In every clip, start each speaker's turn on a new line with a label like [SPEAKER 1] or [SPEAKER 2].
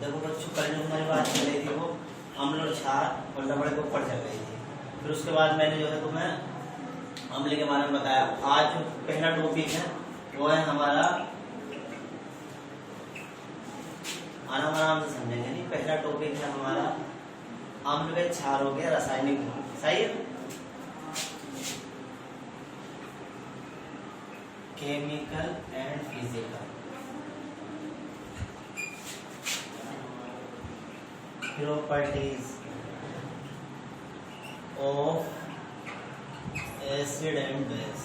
[SPEAKER 1] देखो बच्चों, कल जो हमारी बात चल रही थी वो अम्ल और क्षार और लवण के ऊपर चल रही थी। फिर उसके बाद मैंने जो है तुम्हें अम्ल के बारे में बताया। आज जो पहला टॉपिक है वो है हमारा, आराम से समझेंगे। नहीं, पहला टॉपिक है हमारा अम्ल व क्षारों के रासायनिक गुण। सही है, chemical and physical properties of acid and base।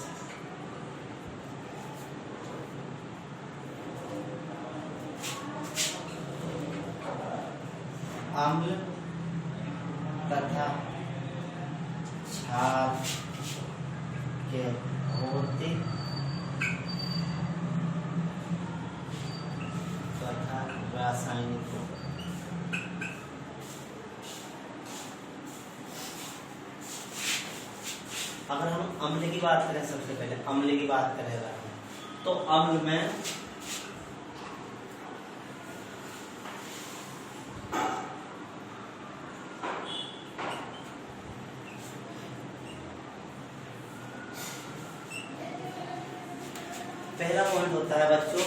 [SPEAKER 1] अम्ल तथा क्षार के भौतिक तथा रासायनिक गुण। अगर हम अम्ल की बात करें, सबसे पहले अम्ल की बात करें अगर हम, तो अम्ल में पहला पॉइंट होता है बच्चों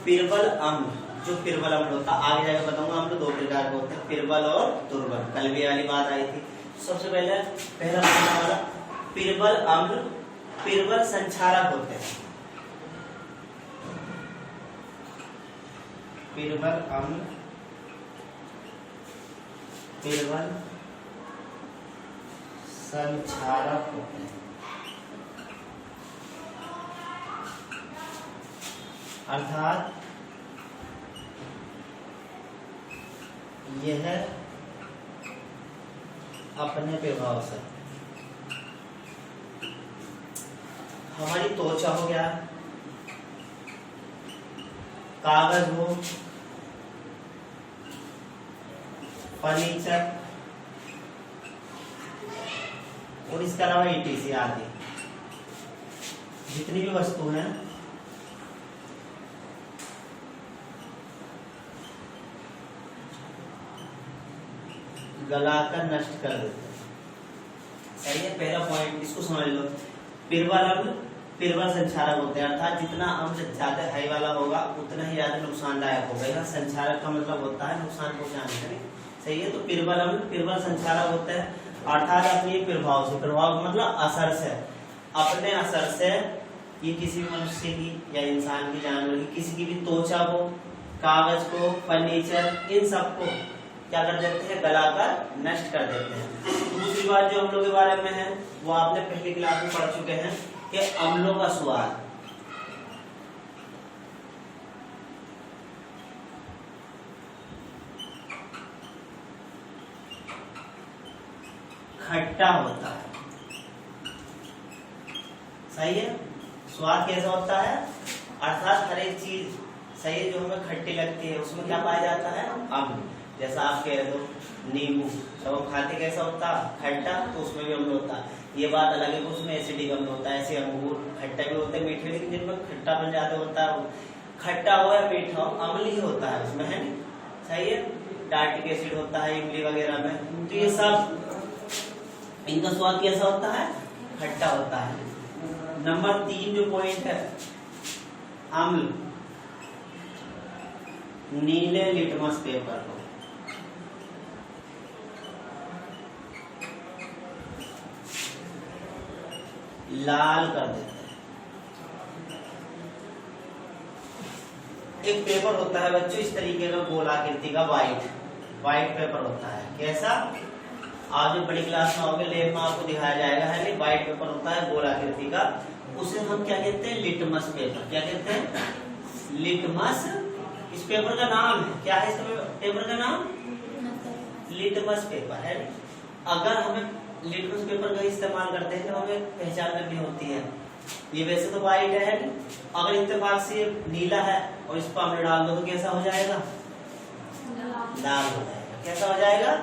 [SPEAKER 1] पिर्बल अम्ल। जो पिर्बल अम्ल होता है, आगे जाकर बताऊंगा, अम्ल दो प्रकार के होते हैं, पिर्बल और दुर्बल। कल भी वाली बात आई थी। सबसे पहले पहला पॉइंट हमारा पिर्बल अम्ल पिर्बल संक्षारक होते हैं। पिर्बल अम्ल पिर्बल संक्षारक होते हैं, अर्थात यह अपने प्रभाव से हमारी त्वचा हो गया, कागज हो, फर्नीचर और इसके अलावा ईटीसी आदि जितनी भी वस्तु हैं गलाकर नष्ट कर देते हैं। सही है, पहला पॉइंट इसको समझ लो। पिर्बल अम्ल पिर्बल संक्षारक होते हैं, अर्थात जितना अम्ल ज्यादा हाई वाला होगा उतना ही ज्यादा नुकसानदायक होगा। यहाँ संक्षारक का मतलब होता है नुकसान पहुंचाने। सही है, तो पिर्बल अम्ल पिर्बल संक्षारक होते हैं, अर्थात अपने प्रभाव से, प्रभाव मतलब असर से, अपने असर से ये किसी भी मनुष्य की या इंसान की, जानवर की, किसी की भी त्वचा को, कागज को, फर्नीचर, इन सबको क्या कर देते हैं, गलाकर नष्ट कर देते हैं। दूसरी बात जो अम्लों के बारे में है वो आपने पहली क्लास में पढ़ चुके हैं कि अम्लों का स्वाद खट्टा होता है। सही है, स्वाद कैसा होता है, अर्थात हर एक चीज सही है जो हमें खट्टी लगती है उसमें क्या पाया जाता है, अम्ल। जैसा आप कह रहे हो नींबू जब हम खाते कैसा होता है, खट्टा, तो उसमें भी अम्ल होता है। ये बात अलग है, उसमें एसिडिक अम्ल होता है। ऐसे अंगूर खट्टा भी होते हैं, मीठे, लेकिन जिनमें खट्टा बन जाता होता है, खट्टा हो या मीठा हो, अम्ल ही होता है उसमें, है नहीं। सही है, टार्टिक एसिड होता है इमली वगैरह में, तो ये सब इनका स्वाद कैसा होता है, खट्टा होता है। नंबर 3 जो पॉइंट है, अम्ल नीले लिटमस पेपर को लाल कर देते हैं। एक पेपर होता है बच्चों इस तरीके का, गोल आकृति का, व्हाइट पेपर होता है। कैसा, आप जो बड़ी क्लास में आओगे लैब में आपको दिखाया जाएगा, है नहीं, व्हाइट पेपर होता है गोल आकृति का, उसे हम क्या कहते हैं, लिटमस पेपर। क्या कहते हैं, लिटमस। इस पेपर का नाम है क्या है, इस पेपर का नाम लिटमस पेपर है। अगर हमें लिटमस पेपर का इस्तेमाल करते हैं तो हमें पहचान करनी होती है, ये वैसे तो व्हाइट है, अगर इत्तेफाक से नीला है और इस पर अम्ल डाल दो तो कैसा हो जाएगा, लाल हो जाएगा। कैसा हो जाएगा,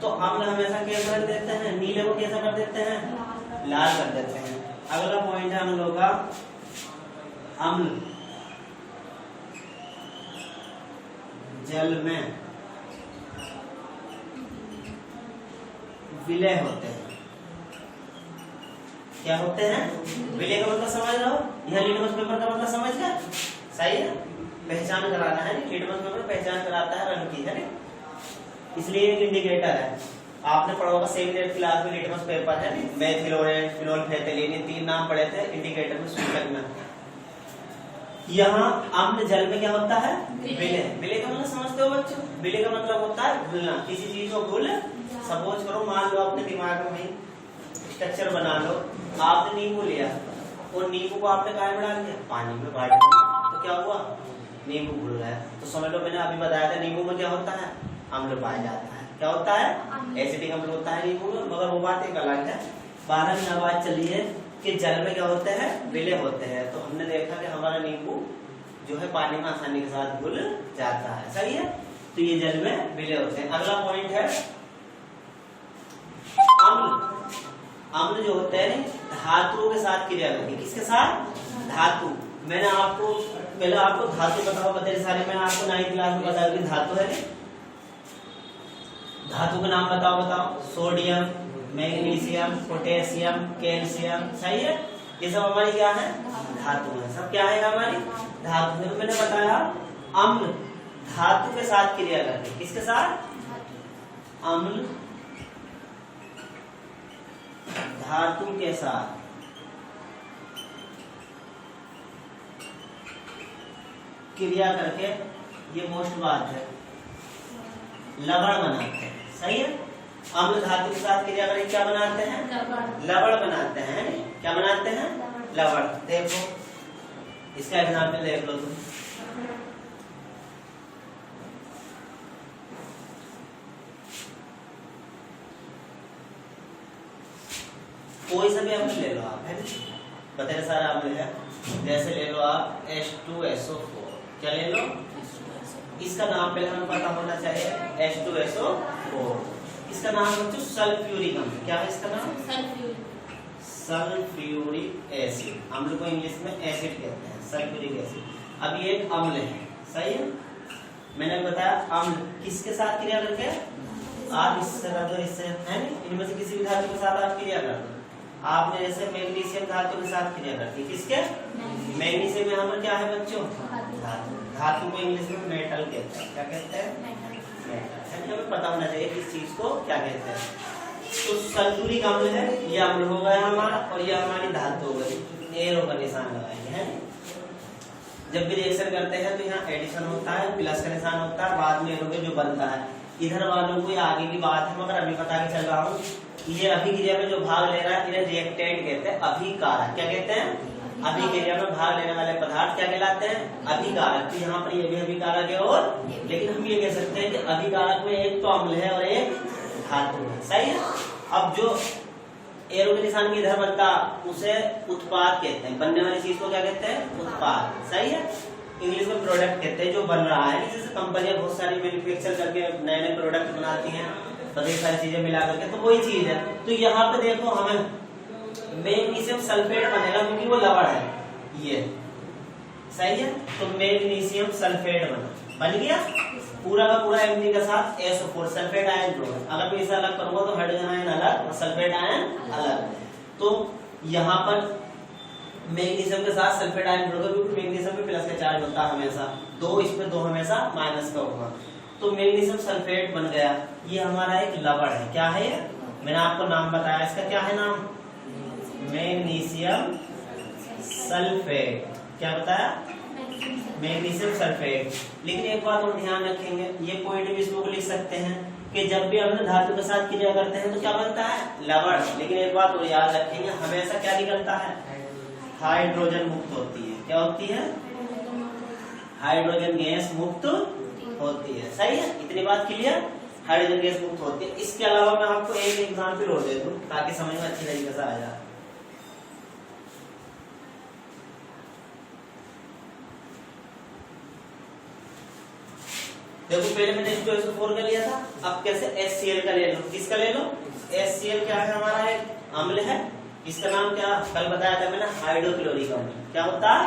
[SPEAKER 1] तो अम्ल हमेशा कैसा कर देते हैं, नीले को कैसा कर देते हैं, लाल कर देते हैं। अगला पॉइंट है अम्लों का, अम्ल जल में विलय होते हैं। क्या होते हैं? विलय का मतलब समझ रहे हो? यह लिटमस पेपर का मतलब समझ गए? सही है, पहचान कराना है। लिटमस पेपर पहचान कराता है रंग की, है ना, इसलिए एक इंडिकेटर है। आपने पढ़ा होगा 7th क्लास में लिटमस पेपर है, मेथिल ऑरेंज, फिनोल्फेथलीन, 3 नाम पढ़े थे इंडिकेटर में, सूचक में। यहाँ अम्ल जल में क्या होता है? विलय। विलय का मतलब समझते हो बच्चों? विलय का मतलब होता है घुलना, किसी चीज को घुल। सपोज करो, मान लो अपने दिमाग में स्ट्रक्चर बना लो, आपने नींबू लिया और नींबू को आपने काय में डाल दिया? पानी में बांट दिया, तो क्या हुआ? नींबू घुल गया। तो समझ लो, मैंने अभी बताया था नींबू में क्या होता है? अम्ल पाया जाता है। क्या होता है? एसिडिक अम्ल होता है नींबू में। मगर वो बात एक अलग है। 12 बात चली है कि जल में क्या होते हैं? विलय होते हैं। तो हमने देखा कि हमारा नींबू जो है पानी में आसानी के साथ घुल जाता है। सही है, तो ये जल में विलय होते हैं। अगला पॉइंट है अम्ल। अम्ल जो होते हैं धातुओं के साथ क्रिया करती है। किसके साथ? धातु। मैंने आपको पहले आपको धातु बताओ, बतेरे सारे मैंने आपको 9th क्लास में बताया कि धातु है। धातु का नाम बताओ। Sodium, magnesium, potassium, calcium. सही है, ये सब हमारी क्या है? धातु है। सब क्या है? हमारी धातु है। मैंने बताया अम्ल धातु के साथ क्रिया करते हैं। किसके साथ? अम्ल धातु के साथ क्रिया करके, ये मोस्ट बात है, लवण बनाते हैं। सही है, अम्ल धातु के साथ क्रिया करके क्या बनाते हैं? लवण बनाते हैं। क्या बनाते हैं? लवण। देखो इसका एग्जाम्पल देख लो तुम। कोई सा भी अम्ल ले लो आप, है ना, बतेरे सारा अम्ल है। जैसे ले लो आप H2SO4। क्या ले लो? इसका नाम पहले हमें पता होना चाहिए, H2SO4। इसका नाम बच्चों सल्फ्यूरिक अम्ल। क्या है इसका नाम? Sulphuric acid. अम्ल को इंग्लिश में एसिड कहते हैं, सल्फ्यूरिक एसिड। अब ये एक अम्ल है। सही है, मैंने बताया अम्ल किसके साथ क्रिया करके? आप इससे कर दो, इससे, है ना, इनमें से किसी भी धातु के साथ आप क्रिया कर दो। आपने जैसे मैग्नीशियम धातु के साथ क्रिया करती है। किसके? मैग्नीशियम में हमारे क्या है बच्चों? धातु। धातु को इंग्लिश में मेटल कहते हैं। क्या कहते हैं? मेटल। हमें पता होना चाहिए इस चीज को क्या कहते हैं। तो सल्फ्यूरिक अम्ल है, ये अम्ल हो गया हमारा, और ये हमारी धातु हो गई। एरो का निशान लगाएंगे, है। जब भी रिएक्शन करते हैं तो यहाँ एडिशन होता है, प्लस का निशान होता है, बाद में एरो के जो बनता है। इधर वालों को आगे की बात है, मगर अभी बता के चल रहा हूँ। ये अभिक्रिया में जो भाग ले रहा है इन्हें रिएक्टेंट कहते हैं, अभिकारक। क्या कहते हैं? अभिक्रिया में भाग लेने वाले पदार्थ क्या कहलाते हैं? अभिकारक। तो यहाँ पर ये भी अभिकारक है, और लेकिन हम ये कह सकते हैं कि अभिकारक में एक तो अम्ल है और एक धातु है। सही है। अब जो एरो के निशान की इधर बनता उसे उत्पाद कहते हैं। बनने वाली चीज को क्या कहते हैं? उत्पाद। सही है, इंग्लिश में प्रोडक्ट कहते हैं जो बन रहा है। जैसे कंपनियां बहुत सारी मैन्युफैक्चर करके नए नए प्रोडक्ट बनाती हैं, बहुत सारी चीजें मिला करके, तो वही चीज है। तो यहाँ पे देखो हमें मैग्नीशियम सल्फेट बनेगा क्योंकि वो लवण है, ये। सही है, तो मैग्नीशियम सल्फेट बन गया पूरा का पूरा Mg के साथ SO4 सल्फेट आयन जोड़। अगर मैं इसे अलग करूंगा तो हाइड्रोजन आयन अलग और सल्फेट आयन अलग। तो यहाँ पर मैग्नीशियम के साथ सल्फेट आयन जोड़ोगे, क्योंकि मैग्नीशियम पे प्लस का चार्ज होता है हमेशा, 2 इसमें 2 हमेशा माइनस का होगा। तो मैग्नीशियम सल्फेट बन गया। ये हमारा एक लवण है। क्या है ये? मैंने आपको नाम बताया, इसका क्या है नाम? Magnesium sulphate. क्या बताया? Magnesium sulphate. लेकिन एक बात और ध्यान रखेंगे, ये पॉइंट भी इसको लिख सकते हैं कि जब भी हम धातु के साथ क्रिया करते हैं तो क्या बनता है? लवण। लेकिन एक बात और याद रखेंगे, हमेशा क्या निकलता है? हाइड्रोजन मुक्त होती है। क्या होती है? हाइड्रोजन गैस मुक्त होती है। सही है, इतनी बात क्लियर? हाइड्रोजन गैस मुक्त होती है। इसके अलावा मैं आपको एक एग्जाम्पल और दे दूं ताकि समझ में अच्छी तरीके से आ जाए। देखो पहले मैंने H2SO4 का लिया था, अब कैसे HCl का ले लो। किसका ले लो? HCl क्या है? हमारा एक अम्ल है। इसका नाम क्या कल बताया था मैंने? हाइड्रोक्लोरिक अम्ल। क्या होता है?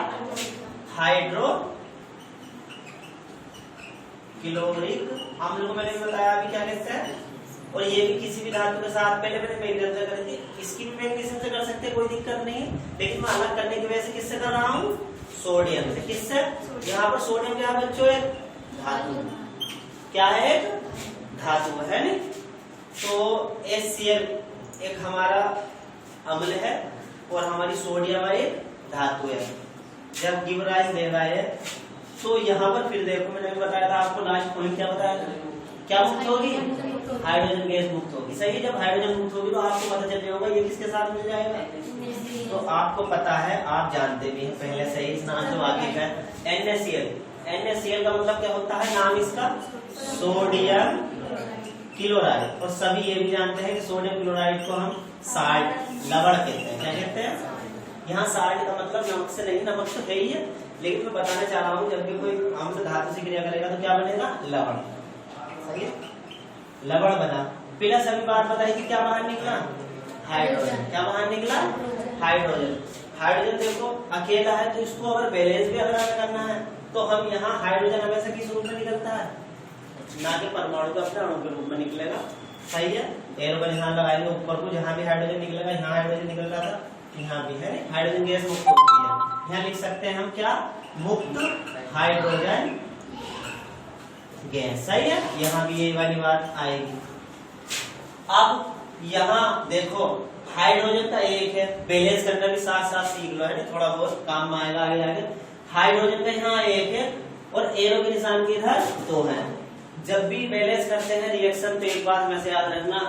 [SPEAKER 1] हाइड्रोक्लोरिक अम्ल को मैंने बताया अभी क्या कहते हैं? और ये भी किसी भी धातु के साथ पहले मैंने मैग्नीशियम से करी थी, इसकी भी मैग्नीशियम से कर सकते, कोई दिक्कत नहीं है, लेकिन मैं अलग करने की वजह से किससे कर रहा हूँ, सोडियम से। किससे? यहाँ पर सोडियम क्या है बच्चों, एक धातु, क्या है, एक धातु है नहीं। तो HCl एक हमारा अम्ल है और हमारी सोडियम एक धातु है। जब गिव राइज देगा है तो यहाँ पर फिर देखो मैंने भी बताया था आपको, लास्ट पॉइंट क्या बताया था, क्या मुक्त होगी, हाइड्रोजन गैस मुक्त होगी। सही है, जब हाइड्रोजन मुक्त होगी तो आपको पता चल होगा ये किसके साथ मिल जाएगा, तो आपको पता है, आप जानते भी हैं पहले से इस नाम से वाकिफ है, NaCl। NaCl का मतलब क्या होता है, नाम इसका सोडियम क्लोराइड, और सभी ये भी जानते हैं कि सोडियम क्लोराइड को हम साल्ट, लवण कहते हैं। क्या कहते हैं? यहाँ साल्ट का मतलब नमक से नहीं, नमक तो है ही है, लेकिन मैं बताना चाह रहा हूँ जब भी कोई अम्ल धातु से क्रिया करेगा तो क्या बनेगा, लवण। सही है, लवण बना। प्लस अभी बात बताई कि क्या बाहर निकला, हाइड्रोजन। क्या बाहर निकला, हाइड्रोजन। हाइड्रोजन देखो अकेला है, तो इसको अगर बैलेंस भी अगर करना है तो हम यहाँ हाइड्रोजन हमेशा किस रूप में निकलता है, ना कि परमाणु का अपने अणु के रूप में निकलेगा। सही है, एरो पर यहाँ लगाएंगे ऊपर को, जहाँ भी हाइड्रोजन निकलेगा, यहाँ हाइड्रोजन निकल रहा था, यहाँ भी है, हाइड्रोजन गैस मुक्त होती है। यहाँ लिख सकते हैं हम क्या, मुक्त हाइड्रोजन गैस। सही है, यहाँ भी ये वाली बात आएगी। अब यहाँ देखो हाइड्रोजन का एक है, बैलेंस करना भी साथ साथ सीख लो, है थोड़ा बहुत काम में आएगा आगे जाके। हाइड्रोजन का यहाँ एक है और एरो के निशान की इधर दो है। जब भी बैलेंस करते हैं रिएक्शन तो एक बात में से याद रखना,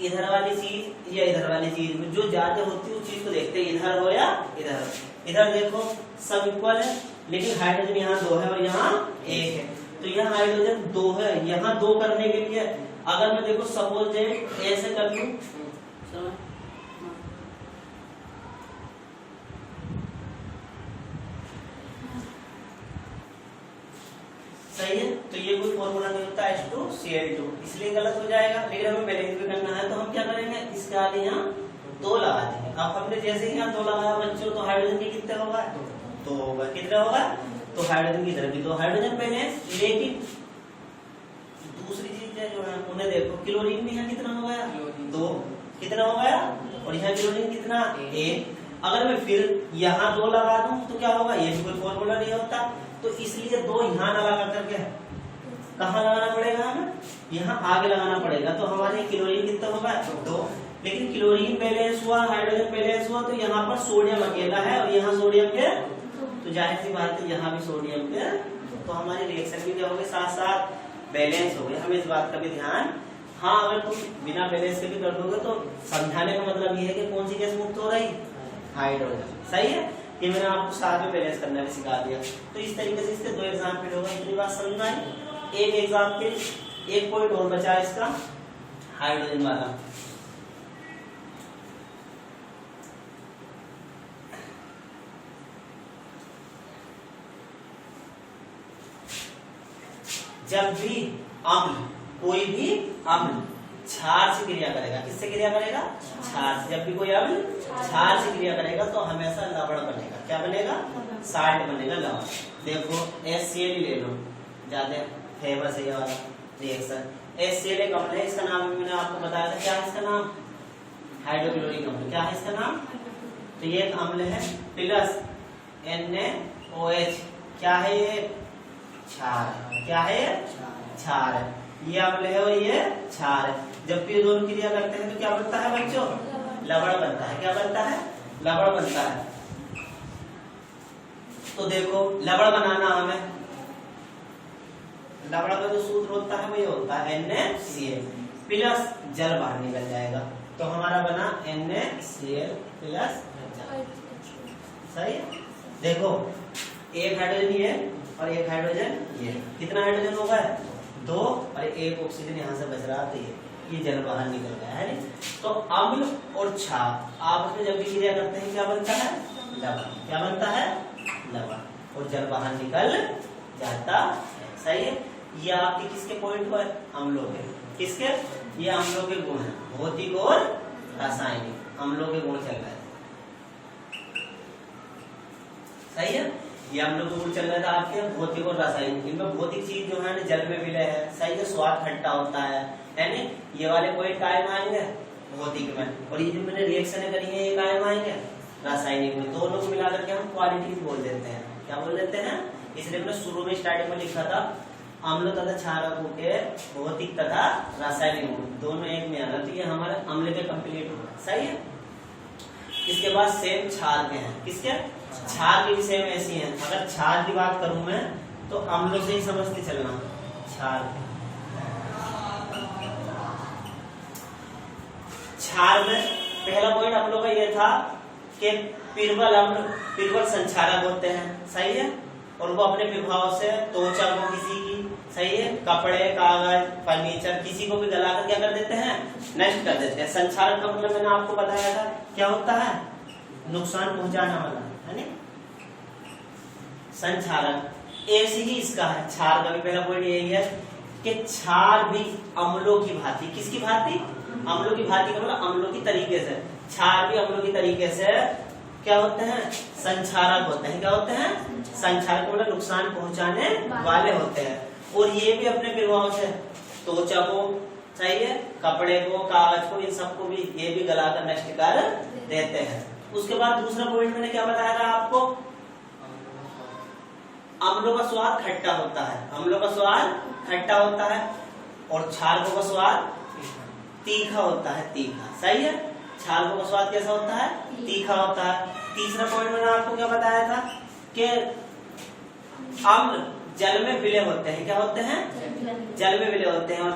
[SPEAKER 1] इधर वाली चीज या इधर वाली चीज में जो ज्यादा होती है उस चीज को देखते हैं, इधर हो या इधर। इधर देखो सब इक्वल है, लेकिन हाइड्रोजन यहाँ दो है और यहाँ एक है, तो यहाँ हाइड्रोजन दो है। यहाँ दो करने के लिए अगर मैं देखो सपोज ऐसे कर लूं, सही है, तो ये कोई फॉर्मूला नहीं होता H2Cl2, इसलिए गलत हो जाएगा। लेकिन हमें बैलेंस भी करना है तो हम क्या करेंगे, इसके आगे यहाँ दो लगा देंगे। अब हमने जैसे ही यहाँ दो लगाया बच्चों, तो हाइड्रोजन की कितने होगा, दो होगा। कितना होगा, तो हाइड्रोजन की इधर भी दो हाइड्रोजन बैलेंस। लेकिन दूसरी चीज जो है उन्हें देखो, क्लोरीन भी यहाँ कितना हो गया, दो। कितना हो गया, और यहाँ क्लोरीन कितना, एक। अगर मैं फिर यहाँ दो लगा दूं तो क्या होगा, ये भी कोई फॉर्मूला नहीं होता, तो इसलिए दो यहाँ ना लगा करके कहाँ लगाना पड़ेगा, हमें यहाँ आगे लगाना पड़ेगा। तो हमारे क्लोरीन कितना होगा, दो। लेकिन क्लोरीन बैलेंस हुआ, हाइड्रोजन बैलेंस हुआ, तो यहाँ पर सोडियम अकेला है और यहाँ सोडियम के, तो जाहिर सी बात है यहाँ भी सोडियम के, तो हमारी रिएक्शन भी क्या होगी, साथ साथ बैलेंस हो गए। हमें इस बात का भी ध्यान, हाँ अगर तुम बिना बैलेंस के भी कर दोगे तो समझाने का मतलब ये है कि कौन सी गैस मुक्त हो रही, हाइड्रोजन। सही है, ये मैंने आपको साथ में बैलेंस करना भी सिखा दिया। तो इस तरीके से इसके दो एग्जाम्पल होगा, इतनी बात समझ में आई। एक एग्जाम्पल, एक पॉइंट और बचा इसका, हाइड्रोजन वाला। जब भी अम्ल, कोई भी अम्ल क्षार से क्रिया करेगा, किससे क्रिया करेगा, क्षार से। जब भी कोई अम्ल क्षार से क्रिया करेगा तो हमेशा लवण बनेगा। क्या बनेगा, साल्ट बनेगा, लवण। देखो HCl ले लो, ज्यादा फेमस है ये वाला रिएक्शन। HCl एक अम्ल है, इसका नाम मैंने आपको बताया था, क्या है इसका नाम, हाइड्रोक्लोरिक अम्ल। क्या है इसका नाम, तो ये एक अम्ल है, प्लस NaOH, क्या है ये, क्षार। क्या है ये, क्षार है। ये अम्ल है और ये क्षार है। जब भी दोनों क्रिया करते हैं तो क्या बनता है बच्चों, लवण बनता है। क्या बनता है, लवण बनता है। तो देखो लवण बनाना हमें, लवण का जो सूत्र होता है वो ये होता है NaCl प्लस जल बाहर निकल जाएगा, तो हमारा बना NaCl प्लस जल। सही है, देखो एक हाइड्रोजन ये और एक हाइड्रोजन ये, कितना हाइड्रोजन होगा, दो, और एक ऑक्सीजन यहाँ से बच रहा, तो ये जल बाहर निकल गया है। तो अम्ल और क्षार आपस में जब भी क्रिया करते हैं क्या बनता है, लवण। क्या बनता है, लवण, और जल बाहर निकल जाता है। सही है, ये आपके किसके पॉइंट पर, अम्लों के। किसके, ये अम्लों के गुण है, भौतिक और रासायनिक अम्लों के गुण चल रहे हैं। सही है, ये हम लोग गुण चल रहा था आपके भौतिक और रासायनिक। इनमें भौतिक चीज जो है ना जल में विलय है, सही है, स्वाद खट्टा होता है यानी ये वाले पॉइंट कायम आएंगे भौतिक में, और ये जो मैंने रिएक्शन करी है ये कायम आएंगे रासायनिक में। दोनों को मिलाकर के हम क्वालिटीज बोल देते हैं। क्या बोल देते हैं? इसलिए मैंने शुरू में स्टार्टिंग में लिखा था अम्ल तथा क्षारकों के भौतिक तथा रासायनिक गुण दोनों एक में आना, तो ये हमारे अम्ल के कंप्लीट हो गए, सही है। इसके बाद सेम क्षार के हैं। किसके? क्षार के भी सेम ऐसी हैं। अगर क्षार की बात करूं मैं तो अम्लों से ही समझ के चलना। क्षार में पहला पॉइंट अम्लों का ये था कि पिरवल अम्ल पिरवल संक्षारक होते हैं, सही है, और वो अपने प्रभाव से त्वचा को किसी की, सही है, कपड़े, कागज, फर्नीचर किसी को भी गलाकर क्या कर देते हैं? नष्ट कर देते हैं। संक्षारक का मतलब मैंने आपको बताया था क्या होता है? नुकसान पहुंचाना वाला, है ना। संक्षारक ऐसे ही इसका है। क्षार का भी पहला पॉइंट यही है कि क्षार भी अम्लों की भांति, किसकी भांति? अम्लों की भांति का मतलब अम्लों की तरीके से। क्षार भी अम्लों की तरीके से क्या होते हैं? संक्षारक होते हैं। क्या होते हैं? संक्षारक मतलब नुकसान पहुंचाने वाले होते हैं, और ये भी अपने प्रभाव से त्वचा को, सही है, कपड़े को, कागज को, इन सबको भी ये भी गलाकर नष्ट कर देते हैं। उसके बाद दूसरा पॉइंट मैंने क्या बताया था आपको? अम्लों का स्वाद खट्टा होता है। अम्लों का स्वाद खट्टा होता है और क्षारकों का स्वाद तीखा होता है। तीखा, सही है। क्षारकों का स्वाद कैसा होता है? तीखा होता है। तीसरा पॉइंट मैंने आपको क्या बताया था कि अम्ल जल में विलय होते हैं। क्या होते हैं? जल में विलय होते हैं, और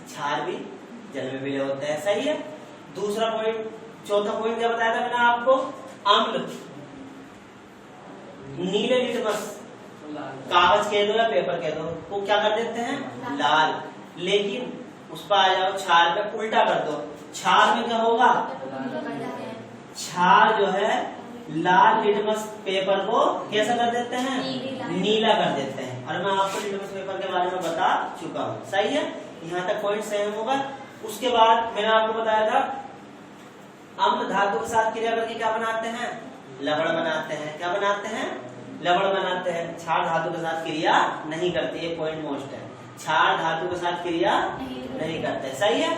[SPEAKER 1] क्षार भी जल में विलय होते हैं, सही है। दूसरा पॉइंट, चौथा पॉइंट क्या बताया था मैंने आपको? अम्ल नीले लिटमस कागज कह दो या पेपर कह दो, वो क्या कर देते हैं? लाल। लेकिन उस पर आ जाओ क्षार में, उल्टा कर दो। क्षार में क्या होगा? क्षार जो है लाल लिटमस पेपर को कैसा कर देते हैं? नीला कर देते हैं। और मैं आपको लिटमस पेपर के बारे में बता चुका हूँ, सही है। यहाँ तक पॉइंट सेम होगा। उसके बाद मैंने आपको बताया था अम्ल धातु के साथ क्रिया करके क्या बनाते हैं? लवण बनाते हैं। क्या बनाते हैं? लवण बनाते हैं। क्षार धातु के साथ क्रिया नहीं करती, ये पॉइंट मोस्ट है। क्षार धातु के साथ क्रिया नहीं करते, सही है।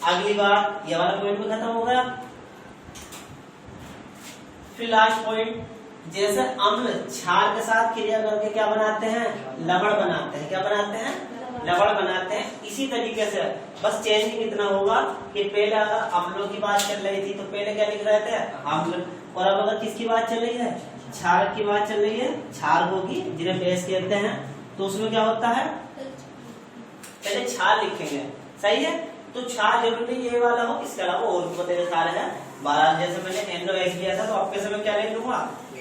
[SPEAKER 1] अगली बार ये वाला पॉइंट भी खत्म हो गया। फिर लास्ट पॉइंट, जैसे अम्ल क्षार के साथ क्रिया करके क्या बनाते हैं? लवण बनाते हैं। क्या बनाते हैं? लवण बनाते हैं। इसी तरीके से बस चेंजिंग इतना होगा कि पहले अगर अम्लों की बात चल रही थी तो पहले क्या लिख रहे थे? अम्ल, और अब अगर किसकी बात चल रही है? क्षार की बात चल रही है, क्षारकों की, जिन्हें बेस कहते हैं, तो उसमें क्या होता है? पहले क्षार लिखेंगे, सही है। तो क्षार जरूरी नहीं ये वाला हो, इसके अलावा और भी बतेरे सारे हैं। 12 जैसे मैंने NOH लिया था तो आपके समय क्या ले लूंगा?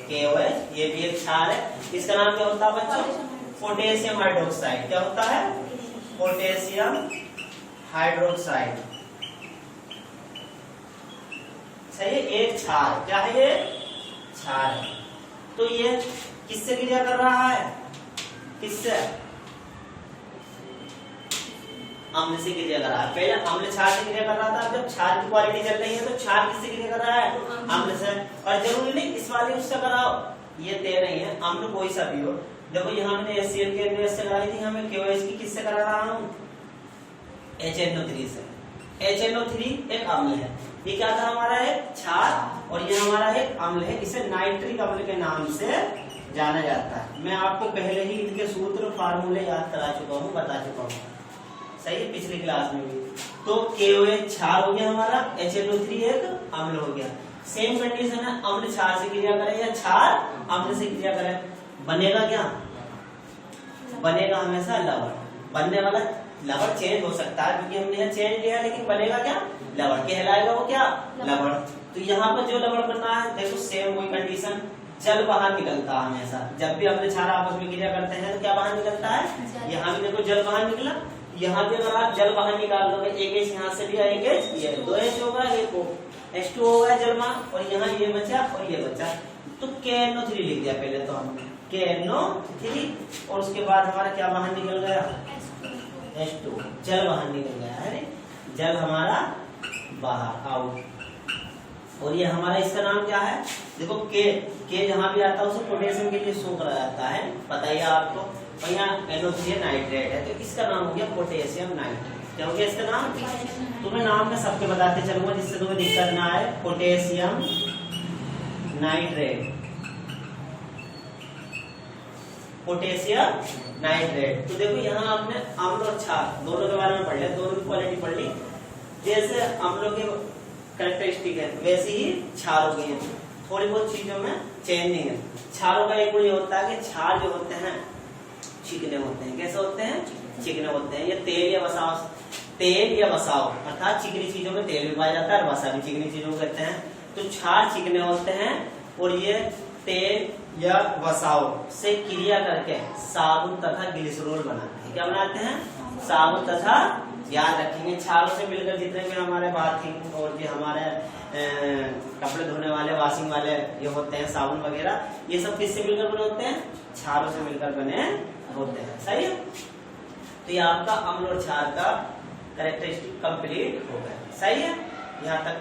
[SPEAKER 1] KOH। ये भी एक क्षार है। इसका नाम क्या होता है बच्चों? Potassium hydroxide. क्या होता है? पोटेशियम हाइड्रोक्साइड, सही है। एक क्षार, क्या है ये? क्षार है। तो ये किससे क्रिया कर रहा है? किससे? अम्ल से क्रिया कर रहा है। पहले अम्ल क्षार से क्रिया कर रहा था, जब क्षार की क्वालिटी चल रही है तो क्षार किससे क्रिया कर रहा है? अम्ल से। और जरूरी नहीं इस वाले उससे कराओ, ये तय नहीं है, अम्ल कोई सा भी हो। देखो यहाँ मैंने HCl के NOH से कराई थी, हमें KOH की किससे करा रहा हूँ? HNO3 से। HNO3 एक अम्ल है। ये क्या था हमारा? एक क्षार, और ये हमारा एक अम्ल है। इसे नाइट्रिक अम्ल के नाम से जाना जाता है। मैं आपको पहले ही इनके सूत्र फार्मूले याद करा चुका हूँ, बता चुका हूँ, सही है, पिछली क्लास में भी। तो KOH क्षार हो गया हमारा, HNO3 एक अम्ल हो गया। सेम कंडीशन है, अम्ल क्षार से क्रिया करे या क्षार अम्ल से क्रिया करे, बनेगा क्या? बनेगा हमेशा लवण। बनने वाला लवण चेंज हो सकता है क्योंकि हमने यहाँ चेंज लिया, लेकिन बनेगा क्या? लवण। कहलाएगा वो क्या? लवण। तो यहाँ पर जो लवण बनना है, देखो सेम वही कंडीशन, जल बाहर निकलता है हमेशा। जब भी अपने क्षार आपस में क्रिया करते हैं तो क्या बाहर निकलता है? यहाँ भी देखो जल बाहर निकला। यहाँ भी अगर आप जल बाहर निकाल दोगे, एक H यहाँ से भी, एक H ये, 2 H होगा, एक H2 होगा जल बाहर, और यहाँ ये बचा और ये बचा, तो KNO3 लिख दिया पहले तो हमने, KNO3, और उसके बाद हमारा क्या बाहर निकल गया? H2, जल बाहर निकल गया है। जल हमारा बाहर, आउट, और ये हमारा इसका नाम क्या है, देखो के जहां भी आता है उसे पोटेशियम के लिए शो करा जाता है, पता ही है आपको। और यहाँ NO3 नाइट्रेट है, तो इसका नाम हो गया पोटेशियम नाइट्रेट। क्या हो गया इसका नाम? तुम्हें नाम में सबके बताते चलूंगा जिससे तुम्हें दिक्कत ना आए। Potassium nitrate, potassium nitrate. तो देखो यहाँ आपने अम्ल और क्षार दोनों के बारे में पढ़ लिया, दोनों की क्वालिटी पढ़ ली। जैसे अम्लों के कैरेक्टरिस्टिक है वैसे ही क्षारों की है, थोड़ी बहुत चीजों में चेंजिंग है। क्षारों का एक गुण ये होता है कि क्षार जो होते हैं चिकने होते हैं। कैसे होते हैं? चिकने होते हैं। ये तेल या वसाव अर्थात चिकनी चीजों में तेल भी पाया जाता है और वसा भी चिकनी चीजों को कहते हैं। तो क्षार चिकने होते हैं और ये तेल या वसाव से क्रिया करके साबुन तथा ग्लिसरॉल बनाते हैं। क्या बनाते हैं? साबुन तथा, याद रखेंगे क्षारों से मिलकर जितने भी हमारे बाथिंग और जो हमारे कपड़े धोने वाले वॉशिंग वाले ये होते हैं साबुन वगैरह, ये सब किससे मिलकर बने होते हैं? क्षारों से मिलकर बने होते हैं। सही है। तो ये आपका अम्ल और क्षार का कैरेक्टरिस्टिक कंप्लीट हो गया। सही है। यहाँ तक